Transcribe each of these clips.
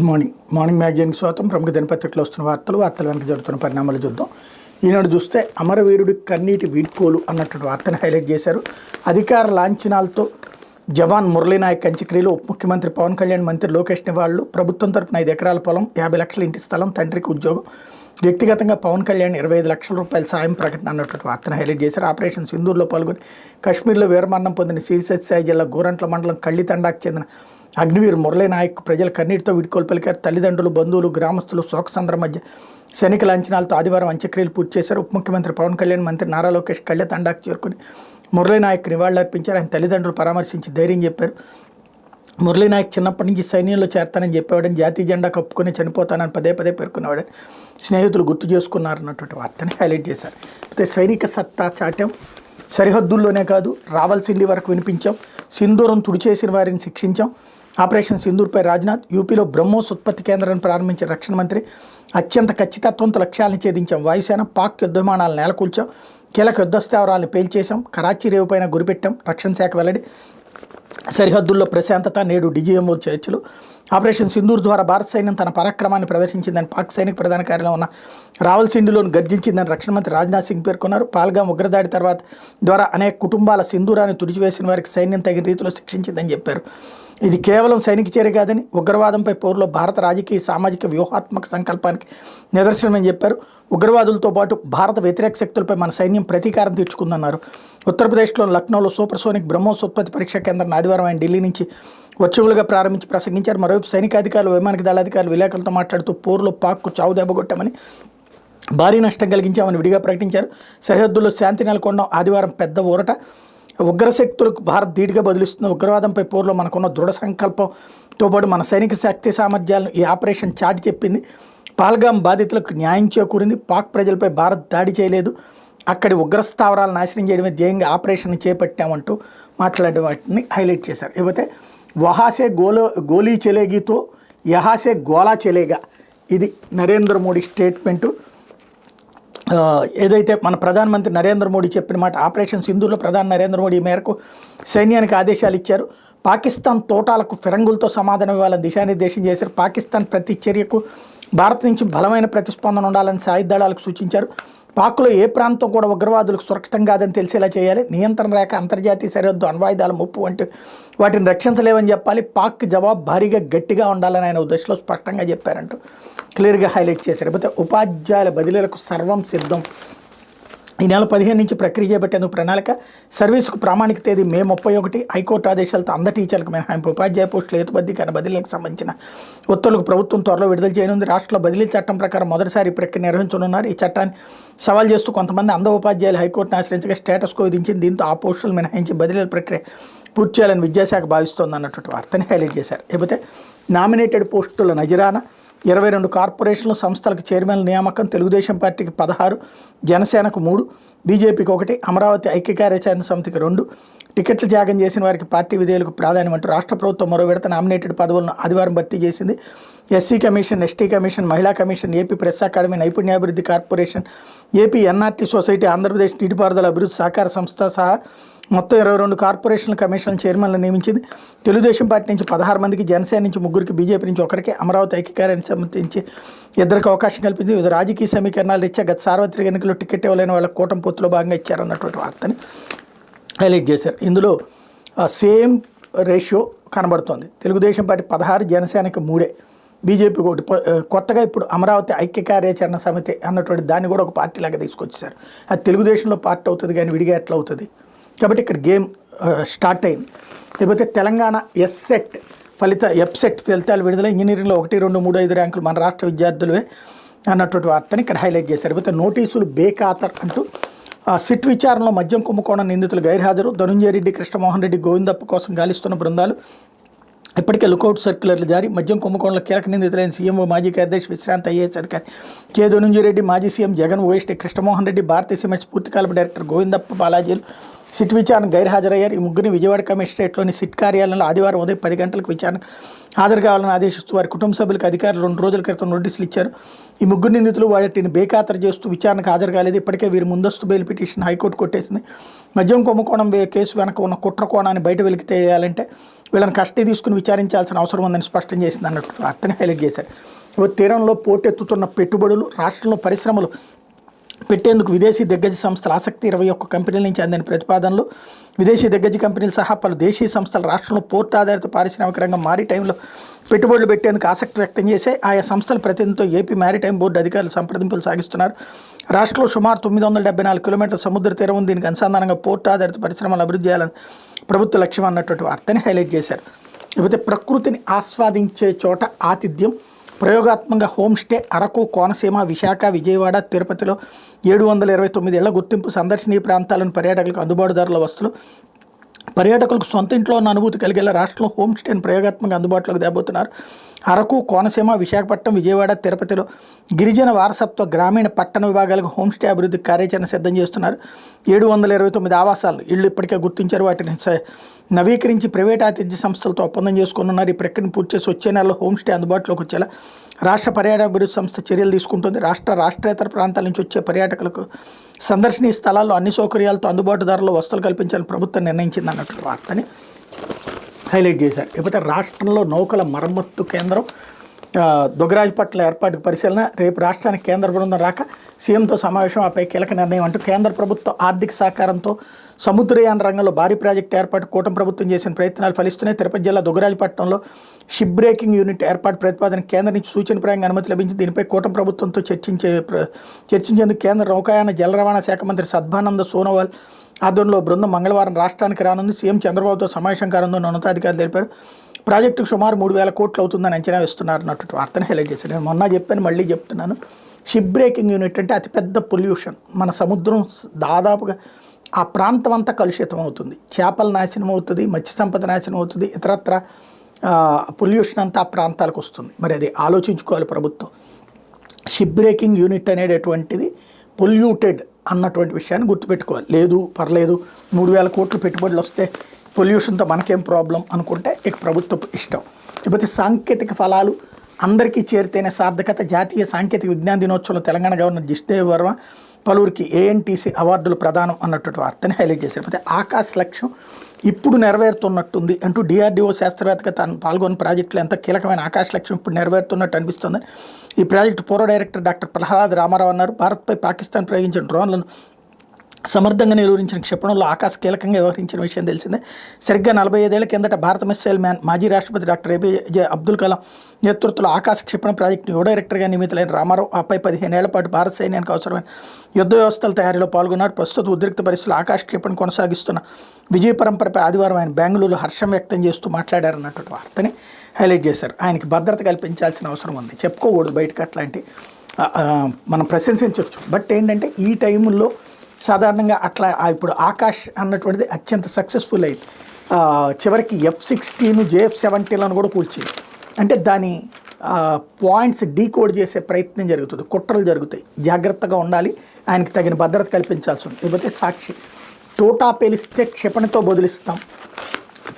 Morning మ్యాగజైన్కి స్వాగతం. ప్రముఖ దినపత్రికలో వస్తున్న వార్తలు వెనక జరుగుతున్న పరిణామాలు చూద్దాం. ఈనాడు చూస్తే అమరవీరుడి కన్నీటి వీడ్కోలు అన్నటువంటి వార్తను హైలైట్ చేశారు. అధికార లాంఛనాలతో జవాన్ మురళీనాయక్ అంత్యక్రియలు, ఉప ముఖ్యమంత్రి పవన్ కళ్యాణ్, మంత్రి లోకేష్ నివాళులు, ప్రభుత్వం తరపున 5 ఎకరాల పొలం, 50 లక్షల ఇంటి స్థలం, తండ్రికి ఉద్యోగం, వ్యక్తిగతంగా పవన్ కళ్యాణ్ 25 లక్షల రూపాయల సాయం ప్రకటన అన్నటువంటి వార్తను హైలైట్ చేశారు. ఆపరేషన్ సింధూర్లో పాల్గొని కాశ్మీర్లో వీరమరణం పొందిన శ్రీసత్యసాయి జిల్లా గోరంట్ల మండలం కళ్ళితండాకు చెందిన అగ్నివీర్ మురళీనాయక్ ప్రజల కన్నీటితో వీడ్కోలు పలికారు. తల్లిదండ్రులు, బంధువులు, గ్రామస్తులు శోకసంద్రం మధ్య సైనిక లాంఛనాలతో ఆదివారం అంత్యక్రియలు పూర్తి చేశారు. ఉప ముఖ్యమంత్రి పవన్ కళ్యాణ్, మంత్రి నారా లోకేష్ కళ్ళితండాకు చేరుకుని మురళీనాయక్ నివాళులర్పించారు. ఆయన తల్లిదండ్రులు పరామర్శించి ధైర్యం చెప్పారు. మురళీనాయక్ చిన్నప్పటి నుంచి సైన్యంలో చేరతానని చెప్పేవాడని, జాతీయ జెండా కప్పుకొని చనిపోతానని పదే పేర్కొనేవాడని స్నేహితులు గుర్తు చేసుకున్నారన్నటువంటి వార్తని హైలైట్ చేశారు. అయితే సైనిక సత్తా చాటాం, సరిహద్దుల్లోనే కాదు రావల్సింది వరకు వినిపించాం, సింధూరం తుడిచేసిన వారిని శిక్షించాం, ఆపరేషన్ సింధూర్పై రాజ్నాథ్, యూపీలో బ్రహ్మోస్ ఉత్పత్తి కేంద్రాన్ని ప్రారంభించిన రక్షణ మంత్రి, అత్యంత ఖచ్చితత్వంతో లక్ష్యాలను ఛేదించాం, వాయుసేన పాక్ యుద్ధ విమానాలను నేలకూల్చాం, కీలక యుద్ధ స్థావరాలను పేల్చేశాం, కరాచీ రేవు పైన గురిపెట్టాం, రక్షణ శాఖ వెల్లడి, సరిహద్దుల్లో ప్రశాంతత, నేడు డిజిఎంఓ చర్చలు, ఆపరేషన్ సింధూర్ ద్వారా భారత సైన్యం తన పరాక్రమాన్ని ప్రదర్శించిందని పాక్ సైనిక ప్రధాన కార్యాలయం ఉన్న రావల్సిండిలోను గర్జించిందని రక్షణ మంత్రి రాజ్నాథ్ సింగ్ పేర్కొన్నారు. పాల్గాం ఉగ్రదాడి ద్వారా అనేక కుటుంబాల సింధూరాన్ని తుడిచివేసిన వారికి సైన్యం తగిన రీతిలో శిక్షించిందని చెప్పారు. ఇది కేవలం సైనిక చర్య కాదని, ఉగ్రవాదంపై పోరులో భారత రాజకీయ, సామాజిక, వ్యూహాత్మక సంకల్పానికి నిదర్శనమని చెప్పారు. ఉగ్రవాదులతో పాటు భారత వ్యతిరేక శక్తులపై మన సైన్యం ప్రతీకారం తీర్చుకుందన్నారు. ఉత్తరప్రదేశ్లోని లక్నోలో సూపర్సోనిక్ బ్రహ్మోస్ ఉత్పత్తి పరీక్షా కేంద్రాన్ని ఆదివారం ఆయన ఢిల్లీ నుంచి వర్చువల్గా ప్రారంభించి ప్రసంగించారు. మరోవైపు సైనికాధికారులు, వైమానిక దళాధికారులు విలేకరులతో మాట్లాడుతూ పోరులో పాక్కు చావు దెబ్బగొట్టామని, భారీ నష్టం కలిగించామని విడిగా ప్రకటించారు. సరిహద్దుల్లో శాంతి నెలకొనడం ఆదివారం పెద్ద ఊరట. ఉగ్రశక్తులకు భారత్ ధీటుగా బదులిస్తున్న ఉగ్రవాదంపై పోరులో మనకున్న దృఢ సంకల్పంతో పాటు మన సైనిక శక్తి సామర్థ్యాలను ఈ ఆపరేషన్ చాటి చెప్పింది. పాల్గాం బాధితులకు న్యాయం చేకూరింది. పాక్ ప్రజలపై భారత్ దాడి చేయలేదు, అక్కడి ఉగ్రస్థావరాలను నాశనం చేయడమే ధ్యేయంగా ఆపరేషన్ చేపట్టామంటూ మాట్లాడే వాటిని హైలైట్ చేశారు. ఇకపోతే వహాసే గోలీ చెలేగితో యహాసే గోలా చెలేగా, ఇది నరేంద్ర మోడీ స్టేట్మెంటు. ఏదైతే మన ప్రధానమంత్రి నరేంద్ర మోడీ చెప్పిన మాట, ఆపరేషన్ సింధూర్లో ప్రధాని నరేంద్ర మోడీ మేరకు సైన్యానికి ఆదేశాలు ఇచ్చారు. పాకిస్తాన్ తోటాలకు ఫిరంగులతో సమాధానం ఇవ్వాలని దిశానిర్దేశం చేశారు. పాకిస్తాన్ ప్రతి చర్యకు భారత్ నుంచి బలమైన ప్రతిస్పందన ఉండాలని సాయుధ దళాలకు సూచించారు. పాక్లో ఏ ప్రాంతం కూడా ఉగ్రవాదులకు సురక్షితం కాదని తెలిసేలా చేయాలి. నియంత్రణ రేఖ, అంతర్జాతీయ సరిహద్దు, అణ్వాయుధాల ముప్పు వంటి వాటిని రక్షించలేవని చెప్పాలి. పాక్ జవాబు భారీగా గట్టిగా ఉండాలని ఆయన ఉద్దేశంలో స్పష్టంగా చెప్పారంటూ క్లియర్గా హైలైట్ చేశారు. లేకపోతే ఉపాధ్యాయుల బదిలీలకు సర్వం సిద్ధం. ఈ నెల 15 నుంచి ప్రక్రియ చేపట్టేందుకు ప్రణాళిక. సర్వీసుకు ప్రామాణిక తేదీ మే 31. హైకోర్టు ఆదేశాలతో అందరి టీచర్లకు మినహాయింపు. ఉపాధ్యాయ పోస్టుల హేతుబద్ధీకరణ బదిలీలకు సంబంధించిన ఉత్తర్వులకు ప్రభుత్వం త్వరలో విడుదల చేయనుంది. రాష్ట్రంలో బదిలీ చట్టం ప్రకారం మొదటిసారి ప్రక్రియ నిర్వహించనున్నారు. ఈ చట్టాన్ని సవాల్ చేస్తూ కొంతమంది అంధ ఉపాధ్యాయులు హైకోర్టును ఆశ్రయించగా స్టేటస్ కో విధించింది. దీంతో ఆ పోస్టులు మినహాయించి బదిలీల ప్రక్రియ పూర్తి చేయాలని విద్యాశాఖ భావిస్తోంది అన్నటువంటి వార్తని హైలైట్ చేశారు. లేకపోతే నామినేటెడ్ పోస్టుల నజరాన 22 కార్పొరేషన్లు, సంస్థలకు చైర్మన్ల నియామకం. తెలుగుదేశం పార్టీకి 16, జనసేనకు 3, బీజేపీకి 1, అమరావతి ఐక్య కార్యాచరణ సమితికి 2 టికెట్లు త్యాగం చేసిన వారికి పార్టీ విధేయులకు ప్రాధాన్యం అంటూ రాష్ట్ర ప్రభుత్వం మరో విడత నామినేటెడ్ పదవులను ఆదివారం భర్తీ చేసింది. ఎస్సీ కమిషన్, ఎస్టీ కమిషన్, మహిళా కమిషన్, ఏపీ ప్రెస్ అకాడమీ, నైపుణ్యాభివృద్ధి corporation, AP NRT society, Andhra Pradesh నీటిపారుదల అభివృద్ధి సహకార సంస్థ సహా మొత్తం 22 కార్పొరేషన్ల కమిషన్ల చైర్మన్లు నియమించింది. తెలుగుదేశం పార్టీ నుంచి 16 మందికి, జనసేన నుంచి 3కి, బీజేపీ నుంచి 1కి, అమరావతి ఐక్యకార్యాన్ని సంబంధించి 2కి అవకాశం కల్పించింది. వివిధ రాజకీయ సమీకరణాల రీత్యా గత సార్వత్రిక ఎన్నికల్లో టికెట్ ఇవ్వలేని వాళ్ళ కూటమి పొత్తులో భాగంగా ఇచ్చారన్నటువంటి వార్తని హైలైట్ చేశారు. ఇందులో సేమ్ రేషియో కనబడుతోంది. తెలుగుదేశం పార్టీ 16, జనసేనకి 3, బీజేపీ 1. కొత్తగా ఇప్పుడు అమరావతి ఐక్య కార్యాచరణ సమితి అన్నటువంటి దాన్ని కూడా ఒక పార్టీ లాగా తీసుకొచ్చేసారు. అది తెలుగుదేశంలో పార్టీ అవుతుంది కానీ విడిగా ఎట్లా అవుతుంది, కాబట్టి ఇక్కడ గేమ్ స్టార్ట్ అయింది. లేకపోతే తెలంగాణ ఎఫ్సెట్ ఫలితాలు విడుదల. ఇంజనీరింగ్లో 1, 2, 3, 5 ర్యాంకులు మన రాష్ట్ర విద్యార్థులవే అన్నటువంటి వార్తని ఇక్కడ హైలైట్ చేశారు. లేకపోతే నోటీసులు బేఖాతర్ అంటూ సిట్ విచారణలో మద్యం కుంభకోణం నిందితులు గైర్హాజరు. ధనుంజయ రెడ్డి, కృష్ణమోహన్ రెడ్డి, గోవిందప్ప కోసం గాలిస్తున్న బృందాలు. ఇప్పటికే లుకౌట్ సర్క్యులర్లు జారీ. మద్యం కుంభకోణంలో కీలక నిందితులైన సీఎంఓ, మాజీ కార్యదర్శి, విశ్రాంత ఐఏఎస్ అధికారి కె ధనుంజయ రెడ్డి, మాజీ సీఎం జగన్, ఓఎస్టీ కృష్ణమోహన్ రెడ్డి, భారతీయ సిమెంట్స్ పూర్తికాలపు డైరెక్టర్ గోవిందప్ప బాలాజీలు సిట్ విచారణ గైర్హాజరయ్యారు. ఈ ముగ్గురిని విజయవాడ కమిషనరేట్లోని సిట్ కార్యాలయంలో ఆదివారం ఉదయం 10 గంటలకు విచారణకు హాజరు కావాలని ఆదేశిస్తూ వారి కుటుంబ సభ్యులకు అధికారులు 2 రోజుల క్రితం నోటీసులు ఇచ్చారు. ఈ ముగ్గురు నిందితులు వాటిని బేఖాతరు చేస్తూ విచారణకు హాజరు కాలేదు. ఇప్పటికే వీరి ముందస్తు బెయిల్ పిటిషన్ హైకోర్టు కొట్టేసింది. మద్యం కుంభకోణం కేసు వెనక ఉన్న కుట్ర కోణాన్ని బయట వెలికితేయాలంటే వీళ్ళని కస్టడీ తీసుకుని విచారించాల్సిన అవసరం ఉందని స్పష్టం చేసింది అన్నట్టు వార్తని హైలైట్ చేశారు. తీరంలో పోటెత్తుతున్న పెట్టుబడులు, రాష్ట్రంలో పరిశ్రమలు పెట్టేందుకు విదేశీ దిగ్గజ సంస్థల ఆసక్తి, 21 కంపెనీల నుంచి అందిన ప్రతిపాదనలు. విదేశీ దిగ్గజ కంపెనీలు సహా పలు దేశీయ సంస్థలు రాష్ట్రంలో పోర్టు ఆధారిత పారిశ్రామిక రంగం మారిటైంలో పెట్టుబడులు పెట్టేందుకు ఆసక్తి వ్యక్తం చేశాయి. ఆయా సంస్థల ప్రతినిధితో ఏపీ మ్యారిటైమ్ బోర్డు అధికారులు సంప్రదింపులు సాగిస్తున్నారు. రాష్ట్రంలో సుమారు 974 కిలోమీటర్ల సముద్ర తీరం ఉంది. దీనికి అనుసంధానంగా పోర్టు ఆధారిత పరిశ్రమలు అభివృద్ధి చేయాలని ప్రభుత్వ లక్ష్యం అన్నటువంటి వార్తని హైలైట్ చేశారు. లేకపోతే ప్రకృతిని ఆస్వాదించే చోట ఆతిథ్యం, ప్రయోగాత్మకంగా హోమ్ స్టే అరకు, కోనసీమ, విశాఖ, విజయవాడ, తిరుపతిలో 729 ఏళ్ల గుర్తింపు. సందర్శనీయ ప్రాంతాలను పర్యాటకులకు అందుబాటు ధరల వస్తువులు, పర్యాటకులకు సొంత ఇంట్లో ఉన్న అనుభూతి కలిగేలా రాష్ట్రంలో హోమ్ స్టేని ప్రయోగాత్మకంగా అందుబాటులోకి తేబోతున్నారు. అరకు, కోనసీమ, విశాఖపట్నం, విజయవాడ, తిరుపతిలో గిరిజన వారసత్వ గ్రామీణ పట్టణ విభాగాలకు హోమ్ స్టే అభివృద్ధికి కార్యాచరణ సిద్ధం చేస్తున్నారు. 729 ఆవాసాలను ఇళ్ళు ఇప్పటికే గుర్తించారు. వాటిని నవీకరించి ప్రైవేట్ ఆతిథ్య సంస్థలతో ఒప్పందం చేసుకున్నారు. ఈ ప్రక్రియను పూర్తి చేసి వచ్చే నెలలో హోమ్ స్టే అందుబాటులోకి వచ్చేలా రాష్ట్ర పర్యాటక అభివృద్ధి సంస్థ చర్యలు తీసుకుంటుంది. రాష్ట్రేతర ప్రాంతాల నుంచి వచ్చే పర్యాటకులకు సందర్శనీయ స్థలాల్లో అన్ని సౌకర్యాలతో అందుబాటు ధరలో వసతులు కల్పించాలని ప్రభుత్వం నిర్ణయించింది అన్నట్లు వార్తని హైలైట్ చేశారు. లేకపోతే రాష్ట్రంలో నౌకల మరమ్మత్తు కేంద్రం దొగరాజపట్ల ఏర్పాటుకు పరిశీలన. రేపు రాష్ట్రానికి కేంద్ర బృందం రాక సీఎంతో సమావేశం, ఆపై కీలక నిర్ణయం అంటూ కేంద్ర ప్రభుత్వ ఆర్థిక సహకారంతో సముద్రయాన రంగంలో భారీ ప్రాజెక్టు ఏర్పాటు కూటమి ప్రభుత్వం చేసిన ప్రయత్నాలు ఫలిస్తున్నాయి. తిరుపతి జిల్లా దొగరాజపట్నంలో షిప్ బ్రేకింగ్ యూనిట్ ఏర్పాటు ప్రతిపాదన కేంద్రం నుంచి సూచనప్రాయంగా అనుమతి లభించింది. దీనిపై కూటమి ప్రభుత్వంతో చర్చించేందుకు కేంద్ర నౌకాయాన జల రవాణా శాఖ మంత్రి సద్భానంద సోనోవాల్ ఆధ్వర్యంలో బృందం మంగళవారం రాష్ట్రానికి రానుంది. సీఎం చంద్రబాబుతో సమావేశం కానుందని ఉన్నతాధికారులు తెలిపారు. ప్రాజెక్టుకు సుమారు 3000 కోట్లు అవుతుందని అంచనా వేస్తున్నారు అన్నట్టు వార్తను హైలైట్ చేశారు. నేను మొన్న చెప్పాను, మళ్ళీ చెప్తున్నాను. షిప్ బ్రేకింగ్ యూనిట్ అంటే అతిపెద్ద పొల్యూషన్. మన సముద్రం దాదాపుగా ఆ ప్రాంతం అంతా కలుషితం అవుతుంది. చేపల నాశనం అవుతుంది, మత్స్య సంపద నాశనం అవుతుంది, ఇతరత్ర పొల్యూషన్ అంతా ఆ ప్రాంతాలకు వస్తుంది. మరి అది ఆలోచించుకోవాలి ప్రభుత్వం. షిప్ బ్రేకింగ్ యూనిట్ అనేటటువంటిది పొల్యూటెడ్ అన్నటువంటి విషయాన్ని గుర్తుపెట్టుకోవాలి. లేదు పర్లేదు 3000 కోట్లు పెట్టుబడులు వస్తే పొల్యూషన్తో మనకేం ప్రాబ్లం అనుకుంటే ఇక ప్రభుత్వపు ఇష్టం. లేకపోతే సాంకేతిక ఫలాలు అందరికీ చేరితేనే సార్థకత. జాతీయ సాంకేతిక విజ్ఞాన దినోత్సవంలో తెలంగాణ గవర్నర్ జిష్ణుదేవ్ వర్మ పలువురికి ఏఎన్టీసీ అవార్డులు ప్రదానం అన్నటువంటి వార్తని హైలైట్ చేశారు. లేకపోతే ఆకాశ లక్ష్యం ఇప్పుడు నెరవేరుతున్నట్టుంది అంటూ డిఆర్డీఓ శాస్త్రవేత్తగా తాను పాల్గొన్న ప్రాజెక్టులో ఎంత కీలకమైన ఆకాశ లక్ష్యం ఇప్పుడు నెరవేరుతున్నట్టు అనిపిస్తుంది. ఈ ప్రాజెక్టు పూర్వ డైరెక్టర్ డాక్టర్ ప్రహ్లాద్ రామారావు అన్నారు. భారత్పై పాకిస్తాన్ ప్రయోగించిన డ్రోన్లను సమర్థంగా నిలువరించిన క్షిపణుల్లో ఆకాశ్ కీలకంగా వ్యవహరించిన విషయం తెలిసిందే. సరిగ్గా 45 ఏళ్ల కిందట భారత మిస్సైల్ మ్యాన్ మాజీ రాష్ట్రపతి డాక్టర్ ఏపీజే అబ్దుల్ కలాం నేతృత్వంలో ఆకాశ క్షిపణ ప్రాజెక్టును యువ డైరెక్టర్గా నియమితులైన రామారావు ఆపై 15 ఏళ్ల పాటు భారత సైన్యానికి అవసరమైన యుద్ధ వ్యవస్థల తయారీలో పాల్గొన్నారు. ప్రస్తుత ఉద్రిక్త పరిస్థితుల్లో ఆకాశ క్షిపణ కొనసాగిస్తున్న విజయ పరంపరపై ఆదివారం ఆయన బెంగళూరులో హర్షం వ్యక్తం చేస్తూ మాట్లాడారన్నటువంటి వార్తని హైలైట్ చేశారు. ఆయనకి భద్రత కల్పించాల్సిన అవసరం ఉంది. చెప్పుకోకూడదు బయటకు అట్లాంటి మనం ప్రశంసించవచ్చు. బట్ ఏంటంటే ఈ టైంలో సాధారణంగా అట్లా ఇప్పుడు ఆకాష్ అన్నటువంటిది అత్యంత సక్సెస్ఫుల్ అయింది. చివరికి F-16 JF-17లను కూడా కూల్చింది. అంటే దాని పాయింట్స్ డీకోడ్ చేసే ప్రయత్నం జరుగుతుంది, కుట్రలు జరుగుతాయి. జాగ్రత్తగా ఉండాలి, ఆయనకి తగిన భద్రత కల్పించాల్సి ఉంది. లేకపోతే సాక్షి తోటా పేలిస్తే క్షిపణితో బదులిస్తాం,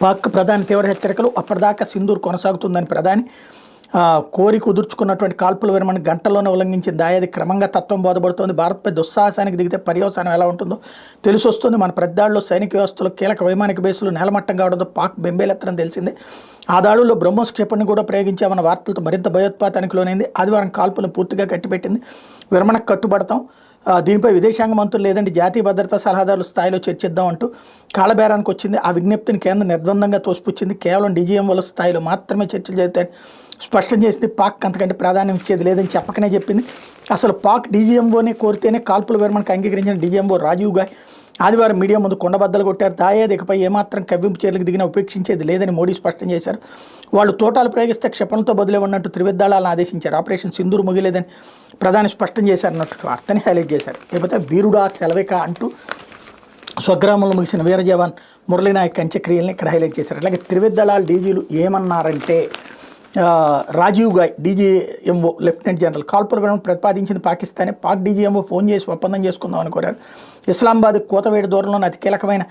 పాక్ ప్రధాని తీవ్ర హెచ్చరికలు. అప్పటిదాకా సింధూర్ కొనసాగుతుందని ప్రధాని కోరి కుదుర్చుకున్నటువంటి కాల్పుల విరమణ గంటల్లోనే ఉల్లంఘించిన దాయాది క్రమంగా తత్వం బోధపడుతోంది. భారత్పై దుస్సాహసానికి దిగితే పర్యవసానం ఎలా ఉంటుందో తెలిసి వస్తుంది. మన ప్రతిదాడుల్లో సైనిక వ్యవస్థలో కీలక వైమానిక బేసులు నేలమట్టం కావడంతో పాక్ బెంబేలెత్తడం తెలిసిందే. ఆ దాడుల్లో బ్రహ్మోస్ క్షిపణిని కూడా ప్రయోగించామన్న వార్తలతో మరింత భయోత్పాతానికి లోనైంది. ఆదివారం కాల్పులను పూర్తిగా కట్టిపెట్టింది. విరమణకు కట్టుబడతాం, దీనిపై విదేశాంగ మంత్రులు లేదంటే జాతీయ భద్రతా సలహాదారుల స్థాయిలో చర్చిద్దాం అంటూ కాళబేరానికి వచ్చింది. ఆ విజ్ఞప్తిని కేంద్రం నిర్బంధంగా తోసిపుచ్చింది. కేవలం DGMOల స్థాయిలో మాత్రమే చర్చలు జరుగుతాయని స్పష్టం చేసింది. పాక్ అంతకంటే ప్రాధాన్యం ఇచ్చేది లేదని చెప్పకనే చెప్పింది. అసలు పాక్ DGMOనే కోరితేనే కాల్పుల విరమణకు అంగీకరించిన DGMO రాజీవ్ గాయ్ ఆదివారం మీడియా ముందు కొండబద్దలు కొట్టారు. దాయాది ఇకపై ఏమాత్రం కవ్వింపు చర్యలకు దిగినా ఉపేక్షించేది లేదని మోడీ స్పష్టం చేశారు. వాళ్ళు తోటాలు ప్రయోగిస్తే క్షిపణితో బదులేవన్నట్టు త్రివిద్దాళాలను ఆదేశించారు. ఆపరేషన్ సింధూర్ ముగిలేదని ప్రధాని స్పష్టం చేశారన్నట్టు వార్తని హైలైట్ చేశారు. లేకపోతే వీరుడా సెలవిక అంటూ స్వగ్రామంలో ముగిసిన వీర జవాన్ మురళీనాయక్ అంత్యక్రియల్ని ఇక్కడ హైలైట్ చేశారు. అలాగే త్రివిద్దాళాల డీజీలు ఏమన్నారంటే Rajiv Ghai DGMO lieutenant general కాల్పుల విరమణ ప్రతిపాదించింది పాకిస్తానే. పాక్ DGMO ఫోన్ చేసి ఒప్పందం చేసుకుందామని కోరారు. ఇస్లామాబాద్ కోతవేడి దూరంలోని అతి కీలకమైన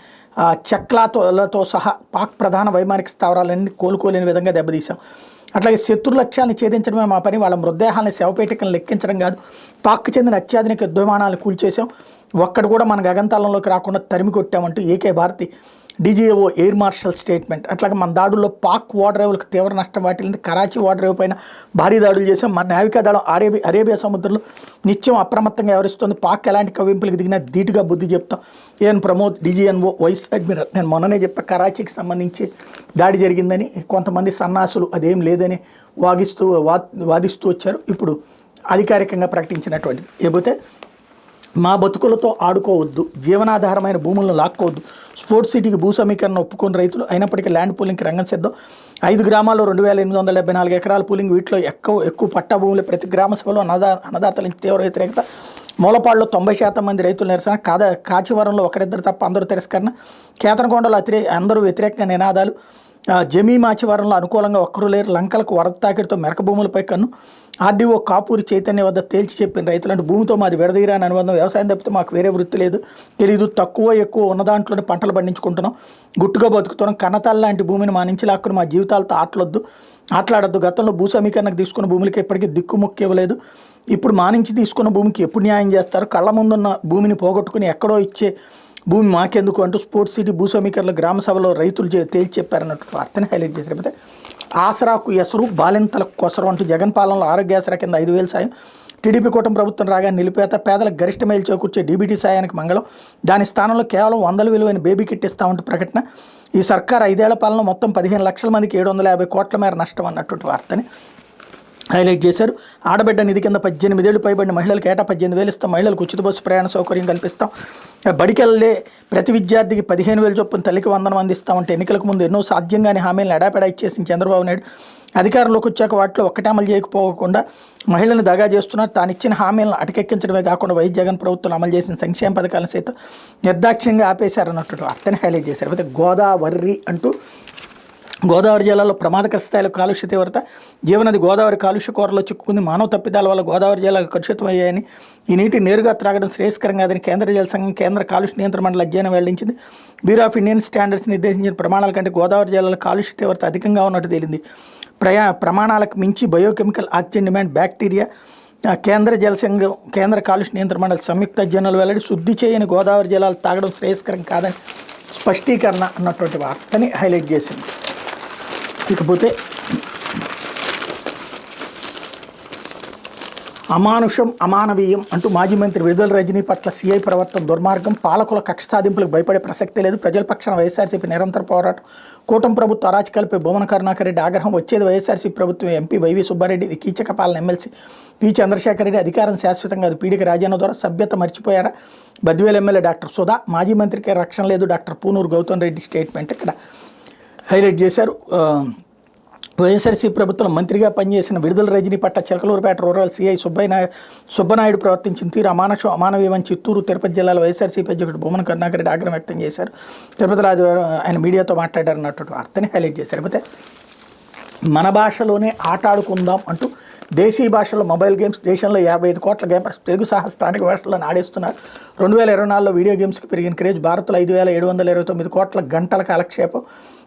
చక్లాతో సహా పాక్ ప్రధాన వైమానిక స్థావరాలన్నీ కోలుకోలేని విధంగా దెబ్బతీశాం. అట్లాగే శత్రు లక్ష్యాన్ని ఛేదించడమే మా పని, వాళ్ళ మృతదేహాలను శవపేటికలను లెక్కించడం కాదు. పాక్కు చెందిన అత్యాధునిక యుద్ధ విమానాలను కూల్చేశాం. ఒక్కడు కూడా మన గగనతలంలోకి రాకుండా తరిమి కొట్టామంటూ A K Bharti DGO air marshal statement. అట్లాగే మన దాడుల్లో పాక్ ఓడరేవులకు తీవ్ర నష్టం వాటిల్లింది. కరాచీ ఓడరేవు పైన భారీ దాడులు చేసాం. మన నావికా దళం అరేబియా సముద్రంలో నిత్యం అప్రమత్తంగా వ్యవహరిస్తుంది. పాక్ ఎలాంటి కవ్వింపులకు దిగినా ధీటుగా బుద్ధి చెప్తాం. A N Pramod DGNO vice admiral. నేను మొన్ననే చెప్పా కరాచీకి సంబంధించి దాడి జరిగిందని, కొంతమంది సన్నాసులు అదేం లేదని వాదిస్తూ వచ్చారు. ఇప్పుడు అధికారికంగా ప్రకటించినటువంటిది. లేకపోతే మా బతుకులతో ఆడుకోవద్దు, జీవనాధారమైన భూములను లాక్కోవద్దు, స్పోర్ట్స్ సిటీకి భూ సమీకరణ ఒప్పుకుని రైతులు అయినప్పటికీ ల్యాండ్ పూలింగ్కి రంగం సిద్ధం. 5 గ్రామాల్లో 2874 ఎకరాల పూలింగ్. వీటిలో ఎక్కువ పట్టా భూములు. ప్రతి గ్రామ సభలో అన్నదాతల నుంచి తీవ్ర వ్యతిరేకత. మూలపాడులో 90% మంది రైతుల నిరసన. కాచివరంలో ఒకరిద్దరు తప్ప అందరూ తిరస్కరణ. కేతనకొండలో అందరూ వ్యతిరేకంగా నినాదాలు. జమీ మాచివరంలో అనుకూలంగా ఒక్కరూ లేరు. లంకలకు వరద తాకిడితో మెరక భూములపై కన్ను. ఆర్డీఓ కాపూరి చైతన్య వద్ద తేల్చి చెప్పిన రైతులంటే భూమితో మాది విడదీరాని అనుబంధం, వ్యవసాయం తప్పితే మాకు వేరే వృత్తి లేదు, తెలీదు, తక్కువ ఎక్కువ ఉన్న దాంట్లోనే పంటలు పండించుకుంటున్నాం, గుట్టుగా బతుకుతున్నాం, కన్నతల్లి లాంటి భూమిని మా నుంచి లాక్కుని మా జీవితాలతో ఆటలాడొద్దు. గతంలో భూ సమీకరణకు తీసుకున్న భూములకి ఎప్పటికీ దిక్కుముక్కు ఇవ్వలేదు. ఇప్పుడు మా నుంచి తీసుకున్న భూమికి ఎప్పుడు న్యాయం చేస్తారు? కళ్ళ ముందున్న భూమిని పోగొట్టుకుని ఎక్కడో ఇచ్చే భూమి మాకెందుకు అంటూ స్పోర్ట్స్ సిటీ భూ సమీకరణలో గ్రామ సభలో రైతులు తేల్చి చెప్పారన్నట్టు వార్తని హైలైట్ చేశారు. లేకపోతే ఆసరాకు ఎసరు బాలింతలకు కొసరు అంటూ జగన్ పాలనలో ఆరోగ్యాసరా కింద 5,000 సాయం. టీడీపీ కూటమి ప్రభుత్వం రాగా నిలిపేత. పేదలకు గరిష్ట మేలు చేకూర్చే డీబీటీ సాయానికి మంగళం. దాని స్థానంలో కేవలం 100 విలువైన బేబీ కిట్ ఇస్తామంటూ ప్రకటన. ఈ సర్కార్ 5 ఏళ్ల పాలన మొత్తం 15 లక్షల మందికి 750 కోట్ల మేర నష్టం అన్నటువంటి వార్తని హైలైట్ చేశారు. ఆడబిడ్డ నిధి కింద 18 ఏళ్లు పైబడిన మహిళలకు ఏటా 18,000 ఇస్తాం. మహిళలకు ఉచిత బస్సు ప్రయాణ సౌకర్యం కల్పిస్తాం. బడికెళ్ళే ప్రతి విద్యార్థికి 15,000 చొప్పున తల్లికి 100 మంది ఇస్తామంటే ఎన్నికలకు ముందు ఎన్నో సాధ్యంగానే హామీలను ఎడాపెడా ఇచ్చేసిన చంద్రబాబు నాయుడు అధికారంలోకి వచ్చాక వాటిలో ఒక్కటే అమలు చేయకపోకుండా మహిళలను దగా చేస్తున్నారు. తాను ఇచ్చిన హామీలను అటకెక్కించడమే కాకుండా వైఎస్ జగన్ ప్రభుత్వం అమలు చేసిన సంక్షేమ పథకాలను సైతం నిర్దాక్ష్యంగా ఆపేశారన్నట్టు వార్తని హైలైట్ చేశారు. అయితే గోదావరి అంటూ గోదావరి జిల్లాలో ప్రమాదకర స్థాయిలో కాలుష్య తీవ్రత. జీవనది గోదావరి కాలుష్య కోరలో చిక్కుకుంది. మానవ తప్పిదాల వల్ల గోదావరి జిల్లాలు కలుషితమయ్యాయని, ఈ నీటి నేరుగా త్రాగడం శ్రేయస్కరం కాదని కేంద్ర జల సంఘం కేంద్ర కాలుష్య నియంత్రణ మండలి అధ్యయనం వెల్లడించింది. బ్యూరో ఆఫ్ ఇండియన్ స్టాండర్డ్స్ నిర్దేశించిన ప్రమాణాల కంటే గోదావరి జిల్లాలో కాలుష్య తీవ్రత అధికంగా ఉన్నట్టు తేలింది. ప్రమాణాలకు మించి బయోకెమికల్ ఆక్సిజన్ డిమాండ్, బ్యాక్టీరియా. కేంద్ర జల సంఘం కేంద్ర కాలుష్య నియంత్రణ మండలి సంయుక్త అధ్యయనాలు వెల్లడి. శుద్ధి చేయని గోదావరి జలాలు తాగడం శ్రేయస్కరం కాదని స్పష్టీకరణ అన్నటువంటి వార్తని హైలైట్ చేసింది. ఇకపోతే అమానుషం అమానవీయం అంటూ మాజీ మంత్రి విడుదల రజనీ పట్ల సీఐ ప్రవర్తన దుర్మార్గం. పాలకుల కక్ష సాధింపులకు భయపడే ప్రసక్తే లేదు. ప్రజల పక్షాన వైఎస్ఆర్సీపీ నిరంతర పోరాటం. కూటమి ప్రభుత్వ అరాచకాలపై భువన కరుణాకర్ రెడ్డి ఆగ్రహం. వచ్చేది వైఎస్ఆర్సీపీ ప్రభుత్వం. ఎంపీ వైవి సుబ్బారెడ్డి, ఇది కీచక పాలన. ఎమ్మెల్సీ పి చంద్రశేఖర్ రెడ్డి అధికారం శాశ్వతంగా అది పీడిక రాజ్యాంగం ద్వారా సభ్యత మర్చిపోయారా? Badvel MLA doctor Sudha. మాజీ మంత్రికి రక్షణ లేదు. డాక్టర్ పూనూరు గౌతమ్ రెడ్డి స్టేట్మెంట్ ఇక్కడ హైలైట్ చేశారు. వైఎస్ఆర్సీ ప్రభుత్వం మంత్రిగా పనిచేసిన విడుదల రజనీ పట్ల చిలకలూరుపేట రూరల్ సీఐ సుబ్బనాయుడు ప్రవర్తించిన తీరు అమానుషం అమానవీయమని చిత్తూరు, తిరుపతి జిల్లాల వైఎస్ఆర్సీపీ అధ్యక్షుడు భువన కరుణాకర్ రెడ్డి ఆగ్రహం వ్యక్తం చేశారు. తిరుపతిలో ఆయన మీడియాతో మాట్లాడారన్నటువంటి వార్తని హైలైట్ చేశారు. అయితే మన భాషలోనే ఆట ఆడుకుందాం అంటూ దేశీయ భాషలో మొబైల్ గేమ్స్ దేశంలో 55 కోట్ల గేమర్స్ తెలుగు సహా స్థానిక భాషలను ఆడేస్తున్నారు. 2024లో వీడియో గేమ్స్కి పెరిగిన క్రేజ్. భారత్లో 5,729 కోట్ల గంటల కాలక్షేపం.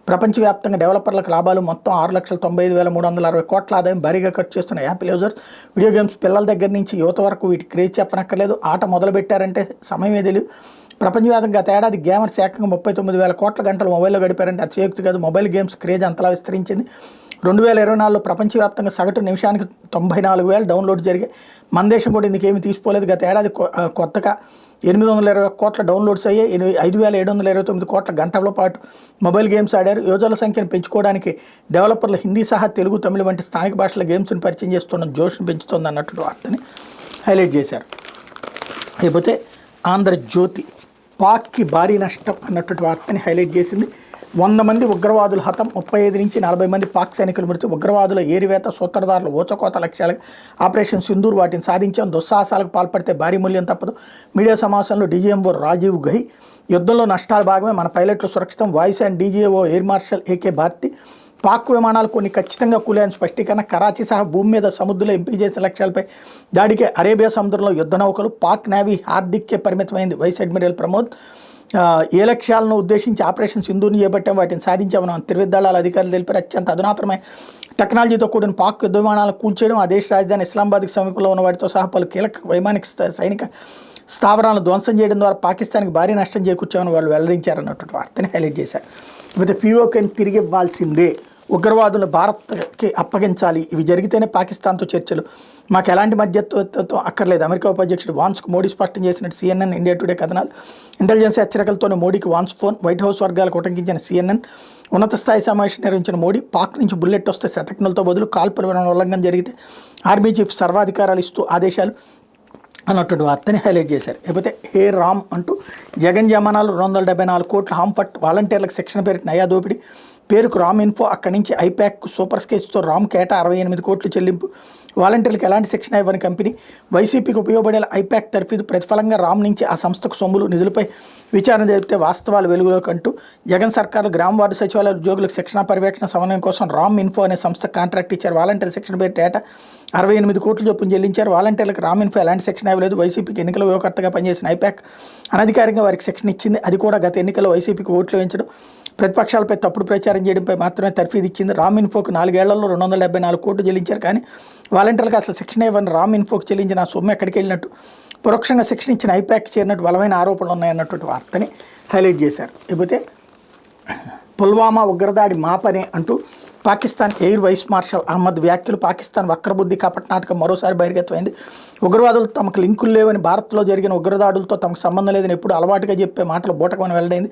ప్రపంచవ్యాప్తంగా డెవలపర్లకు లాభాలు. మొత్తం 6,95,360 కోట్ల ఆదాయం భారీగా ఖర్చు చేస్తున్న యాపిల్ యూజర్స్. వీడియో గేమ్స్ పిల్లల దగ్గర నుంచి యువత వరకు వీటి క్రేజ్ చెప్పనక్కర్లేదు. ఆట మొదలుపెట్టారంటే సమయమే తెలియదు. ప్రపంచవ్యాప్తంగా గత ఏడాది గేమర్స్ ఏకంగా 39,000 కోట్ల గంటలు మొబైల్లో గడిపారంటే అతిశయోక్తి కాదు. మొబైల్ గేమ్స్ క్రేజ్ అంతలా విస్తరించింది. 2024లో ప్రపంచవ్యాప్తంగా సగటు నిమిషానికి 94,000 డౌన్లోడ్ జరిగాయి. మన దేశం కూడా ఇందుకేమీ తీసుకోలేదు. గత ఏడాది కొత్తగా 820 కోట్ల డౌన్లోడ్స్ అయ్యాయి. 5,729 కోట్ల గంటల పాటు మొబైల్ గేమ్స్ ఆడారు. యూజర్ల సంఖ్యను పెంచుకోవడానికి డెవలపర్లు హిందీ సహా తెలుగు, తమిళ వంటి స్థానిక భాషల గేమ్స్ని పరిచయం చేస్తున్న జోష్ను పెంచుతుంది అన్నట్టు వార్తని హైలైట్ చేశారు. లేకపోతే ఆంధ్రజ్యోతి పాక్కి భారీ నష్టం అన్నటువంటి వార్తని హైలైట్ చేసింది. 100 మంది ఉగ్రవాదులు హతం, 35 నుంచి 40 మంది పాక్ సైనికులు మృతి. ఉగ్రవాదుల ఏరివేత, సూత్రధారుల ఊచకోత లక్ష్యాలకు ఆపరేషన్ సింధూర్ వాటిని సాధించాం. దుస్సాహసాలకు పాల్పడితే భారీ మూల్యం తప్పదు. మీడియా సమావేశంలో డీజీఎంఓ రాజీవ్ ఘై. యుద్ధంలో నష్టాలు భాగమే, మన పైలట్లు సురక్షితం. వాయిస్ and DGO air marshal AK Bharti. Pak విమానాలు కొన్ని ఖచ్చితంగా కూలాయని స్పష్టీకరణ. కరాచీ సహా భూమి మీద సముద్రంలో ఎంపిక చేసిన లక్ష్యాలపై దాడికి అరేబియా సముద్రంలో యుద్ధ నౌకలు. పాక్ నేవీ హార్దిక్కే పరిమితమైంది. Vice admiral Pramod. ఏ లక్ష్యాలను ఉద్దేశించి ఆపరేషన్ సింధూర్ని చేపట్టాం, వాటిని సాధించామని త్రివిధ దళాల అధికారులు తెలిపారు. అత్యంత అధునాతనమైన టెక్నాలజీతో కూడిన పాక్ యుద్ధ విమానాలను కూల్చేయడం, ఆ దేశ రాజధాని ఇస్లామాబాద్కి సమీపంలో ఉన్న వాటితో సహా పలు కీలక వైమానిక సైనిక స్థావరాలను ధ్వంసం చేయడం ద్వారా పాకిస్తాన్కి భారీ నష్టం చేకూర్చామని వాళ్ళు వెల్లడించారన్నటువంటి వార్తని హైలైట్ చేశారు. లేకపోతే పీఓకేని తిరిగి ఇవ్వాల్సిందే, ఉగ్రవాదులను భారత్కి అప్పగించాలి, ఇవి జరిగితేనే పాకిస్తాన్తో చర్చలు, మాకు ఎలాంటి మధ్యత్వం అక్కర్లేదు, అమెరికా ఉపాధ్యక్షుడు వాన్స్కు మోడీ స్పష్టం చేసినట్టు CNN, ఇండియా టుడే కథనాలు. ఇంటెలిజెన్స్ హెచ్చరికలతోనే మోడీకి వాన్స్ ఫోన్, వైట్ హౌస్ వర్గాలకు ఉటంకించిన CNN. ఉన్నత స్థాయి సమావేశం నిర్వహించిన మోడీ, పాక్ నుంచి బుల్లెట్ వస్తే శతజ్ఞులతో బదులు కాల్పుల విరమణ ఉల్లంఘన జరిగితే ఆర్మీ చీఫ్ సర్వాధికారాలు ఇస్తూ ఆదేశాలు అన్నటువంటి వార్తని హైలైట్ చేశారు. లేకపోతే హే రామ్ అంటూ జగన్ జమానాలు 274 కోట్ల హాంపట్, వాలంటీర్లకు శిక్షణ పేరిట నయా దోపిడీ, పేరుకు రామ్ ఇన్ఫో, అక్కడి నుంచి ఐప్యాక్ సూపర్ స్కెచ్తో రామ్ కేటా 68 కోట్లు చెల్లింపు, వాలంటీర్లకు ఎలాంటి శిక్షణ ఇవ్వని కంపెనీ, వైసీపీకి ఉపయోగపడేలా ఐప్యాక్ తర్ఫీదు, ప్రతిఫలంగా రామ్ నుంచి ఆ సంస్థకు సొమ్ములు నిధులపై విచారణ జరిపితే వాస్తవాలు వెలుగులోకి అంటూ జగన్ సర్కారు గ్రామ వార్డు సచివాలయ ఉద్యోగులకు శిక్షణ పర్యవేక్షణ సమన్వయం కోసం రామ్ ఇన్ఫో అనే సంస్థ కాంట్రాక్ట్ ఇచ్చారు. వాలంటీర్ శిక్షణ పేరిట ఏటా 68 కోట్లు చొప్పున చెల్లించారు. వాలంటీర్లకు రామ్ ఇన్ఫో ఎలాంటి శిక్షణ ఇవ్వలేదు. వైసీపీకి ఎన్నికల వ్యూహకర్తగా పనిచేసిన ఐప్యాక్ అనధికారికంగా వారికి శిక్షణ ఇచ్చింది, అది కూడా గత ఎన్నికల్లో వైసీపీకి ఓట్లు వేయించడం, ప్రతిపక్షాలపై తప్పుడు ప్రచారం చేయడంపై మాత్రమే తర్ఫీదు ఇచ్చింది. రామ్ ఇన్ఫోకు 4 ఏళ్లలో 274 కోట్లు చెల్లించారు, కానీ వాలంటీర్లకు అసలు శిక్షణ ఇవ్వని రామ్ ఇన్ఫోకు చెల్లించిన ఆ సొమ్ము ఎక్కడికి వెళ్ళినట్టు, పరోక్షంగా శిక్షణ ఇచ్చిన ఐప్యాక్ చేరినట్టు బలమైన ఆరోపణలు ఉన్నాయన్నటువంటి వార్తని హైలైట్ చేశారు. లేకపోతే పుల్వామా ఉగ్రదాడి మాపనే అంటూ Pakistan air vice marshal Ahmed వ్యాఖ్యలు, పాకిస్తాన్ వక్రబుద్ధి కపటనాటకం మరోసారి బహిర్గతమైంది. ఉగ్రవాదులు తమకు లింకులు లేవని, భారత్లో జరిగిన ఉగ్రదాడులతో తమకు సంబంధం లేదని ఎప్పుడు అలవాటుగా చెప్పే మాటలు బూటకమని వెల్లడైంది.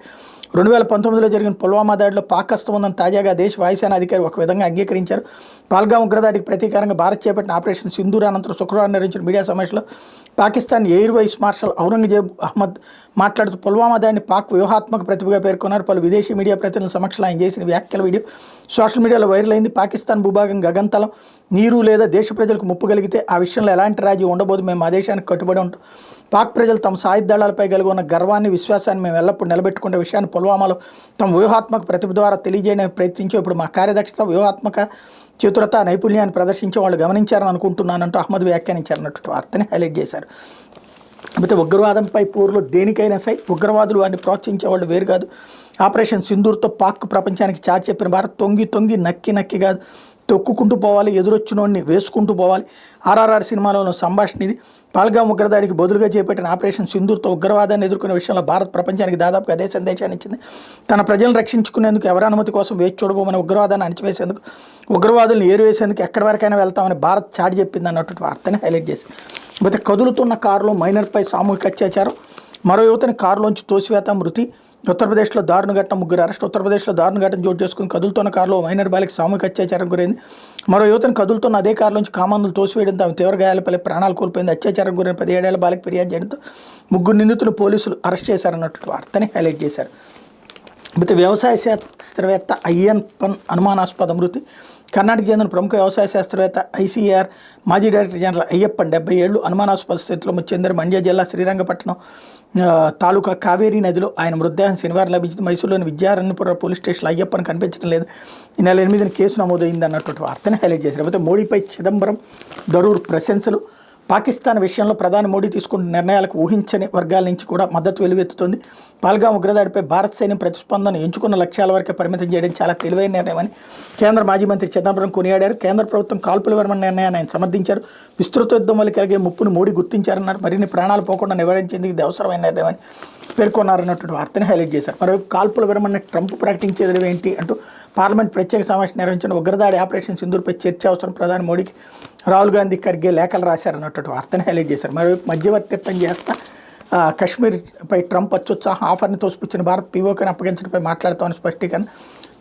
2019లో జరిగిన పుల్వామా దాడిలో పాక్ హస్తం ఉందని తాజాగా దేశ వాయుసేన అధికారి ఒక విధంగా అంగీకరించారు. పాల్గాం ఉగ్రదాడికి ప్రతీకారంగా భారత్ చేపట్టిన ఆపరేషన్ సింధూర్ అనంతరం శుక్రవారం నిర్వహించిన మీడియా సమావేశంలో Pakistan air vice marshal Aurangzeb Ahmed మాట్లాడుతూ పుల్వామా దాడిని పాక్ వ్యూహాత్మక ప్రతిభగా పేర్కొన్నారు. పలు విదేశీ మీడియా ప్రతినిధుల సమక్షంలో ఆయన చేసిన వ్యాఖ్యల వీడియో సోషల్ మీడియాలో వైరల్ అయింది. పాకిస్తాన్ భూభాగం గగంతలం, నీరు లేదా దేశ ప్రజలకు ముప్పు కలిగితే ఆ విషయంలో ఎలాంటి రాజీ ఉండబోదు, మేము ఆ దేశానికి కట్టుబడి ఉంటాం. పాక్ ప్రజలు తమ సాయుధ దళాలపై కలిగి ఉన్న గర్వాన్ని, విశ్వాసాన్ని మేము ఎల్లప్పుడూ నిలబెట్టుకునే విషయాన్ని పుల్వామాలో తమ వ్యూహాత్మక ప్రతిభ ద్వారా తెలియజేయడానికి ప్రయత్నించే ఇప్పుడు మా కార్యదక్షత, వ్యూహాత్మక చతురత, నైపుణ్యాన్ని ప్రదర్శించే వాళ్ళు గమనించారని అనుకుంటున్నానంటూ అహ్మద్ వ్యాఖ్యానించారన్నట్టు వార్తని హైలైట్ చేశారు. అయితే ఉగ్రవాదంపై పోరులో దేనికైనా సై ఉగ్రవాదులు వారిని ప్రోత్సహించే వాళ్ళు వేరు కాదు. ఆపరేషన్ సింధూర్తో పాక్ ప్రపంచానికి చాటి చెప్పిన భారత్ తొంగి నక్కి కాదు, తొక్కుకుంటూ పోవాలి, ఎదురొచ్చినోడిని వేసుకుంటూ పోవాలి. RRR సినిమాలోని సంభాషణ ఇది. పాల్గాం ఉగ్రదాడికి బదులుగా చేపట్టిన ఆపరేషన్ సింధూర్తో ఉగ్రవాదాన్ని ఎదుర్కొనే విషయంలో భారత్ ప్రపంచానికి దాదాపుగా అదే సందేశాన్ని ఇచ్చింది. తన ప్రజలను రక్షించుకునేందుకు ఎవరి అనుమతి కోసం వేచి చూడబోమని, ఉగ్రవాదాన్ని అణచివేసేందుకు, ఉగ్రవాదులను ఏరువేసేందుకు ఎక్కడి వరకైనా వెళ్తామని భారత్ చాటి చెప్పింది అన్నట్టు వార్తని హైలైట్ చేసింది. అయితే కదులుతున్న కారులో మైనర్పై సామూహిక అత్యాచారం, మరో యువతని కారులోంచి తోసివేత, మృతి. ఉత్తరప్రదేశ్లో దారుణ ఘటన, 3 అరెస్ట్. ఉత్తరప్రదేశ్లో దారుణ ఘటన చోటు చేసుకుని కదులుతున్న కారులో మైనర్ బాలిక సామూహిక అత్యాచారం గురైంది. మరో యువతను కదులుతున్న అదే కారులోంచి కామందులు తోసివేయడంతో ఆమె తీవ్ర గాయాలపై ప్రాణాలు కోల్పోయింది. అత్యాచారం గురైన 17 ఏళ్ల బాలిక ఫిర్యాదు చేయడంతో 3 నిందితులు పోలీసులు అరెస్ట్ చేశారన్నట్టు వార్తని హైలైట్ చేశారు. అయితే వ్యవసాయ శాస్త్రవేత్త అయ్యప్పన్ అనుమానాస్పద మృతి. కర్ణాటక చెందిన ప్రముఖ వ్యవసాయ శాస్త్రవేత్త ICAR మాజీ డైరెక్టర్ జనరల్ అయ్యప్పన్ 70 ఏళ్లు అనుమానాస్పద స్థితిలో మృతి చెందారు. మండ్య జిల్లా శ్రీరంగపట్నం తాలూకా కావేరీ నదిలో ఆయన మృతదేహం శనివారం లభించింది. మైసూరులోని విద్యారణ్యపుర పోలీస్ స్టేషన్లో అయ్యప్పన్ కనిపించడం లేదు. ఈ నెల 8న కేసు నమోదైంది అన్నటువంటి వార్తని హైలైట్ చేశారు. అయితే మోడీపై చిదంబరం, థరూర్ ప్రశంసలు. పాకిస్తాన్ విషయంలో ప్రధాని మోడీ తీసుకున్న నిర్ణయాలకు ఊహించని వర్గాల నుంచి కూడా మద్దతు వెలువెత్తుతుంది. పాల్గాం ఉగ్రదాడిపై భారత సైన్యం ప్రతిస్పందన ఎంచుకున్న లక్ష్యాల వరకే పరిమితం చేయడం చాలా తెలివైన నిర్ణయమని కేంద్ర మాజీ మంత్రి చిదంబరం కొనియాడారు. కేంద్ర ప్రభుత్వం కాల్పుల విరమణ నిర్ణయాన్ని ఆయన సమర్థించారు. విస్తృత యుద్ధం వల్ల కలిగే ముప్పును మోడీ గుర్తించారన్నారు. మరిన్ని ప్రాణాలు పోకుండా నివారించేందుకు ఇది అవసరమైన నిర్ణయమని పేర్కొన్నారన్నటువంటి వార్తని హైలైట్ చేశారు. మరోవైపు కాల్పుల విరమణ ట్రంప్ ప్రకటించేది ఏంటి అంటూ పార్లమెంట్ ప్రత్యేక సమావేశం నిర్వహించిన ఉగ్రదాడి ఆపరేషన్ సింధూర్పై చర్చ అవసరం, ప్రధాని మోడీకి రాహుల్ గాంధీ, ఖర్గే లేఖలు రాశారన్నటువంటి వార్తని హైలైట్ చేశారు. మరోవైపు మధ్యవర్తిత్వం చేస్తా కశ్మీర్పై ట్రంప్ అత్యుత్సాహం, ఆఫర్ని తోసిపుచ్చిన భారత్ పీఓకేని అప్పగించడంపై మాట్లాడుతామని స్పష్టీకరణ.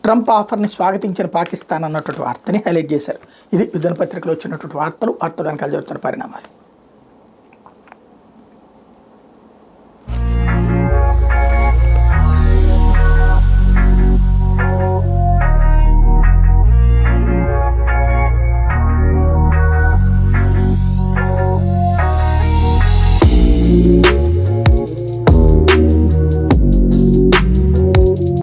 ట్రంప్ ఆఫర్ని స్వాగతించిన పాకిస్తాన్ అన్నటువంటి వార్తని హైలైట్ చేశారు. ఇది యుద్ధన పత్రికలో వచ్చినటువంటి వార్తలు వెనకాల జరుగుతున్న పరిణామాలు.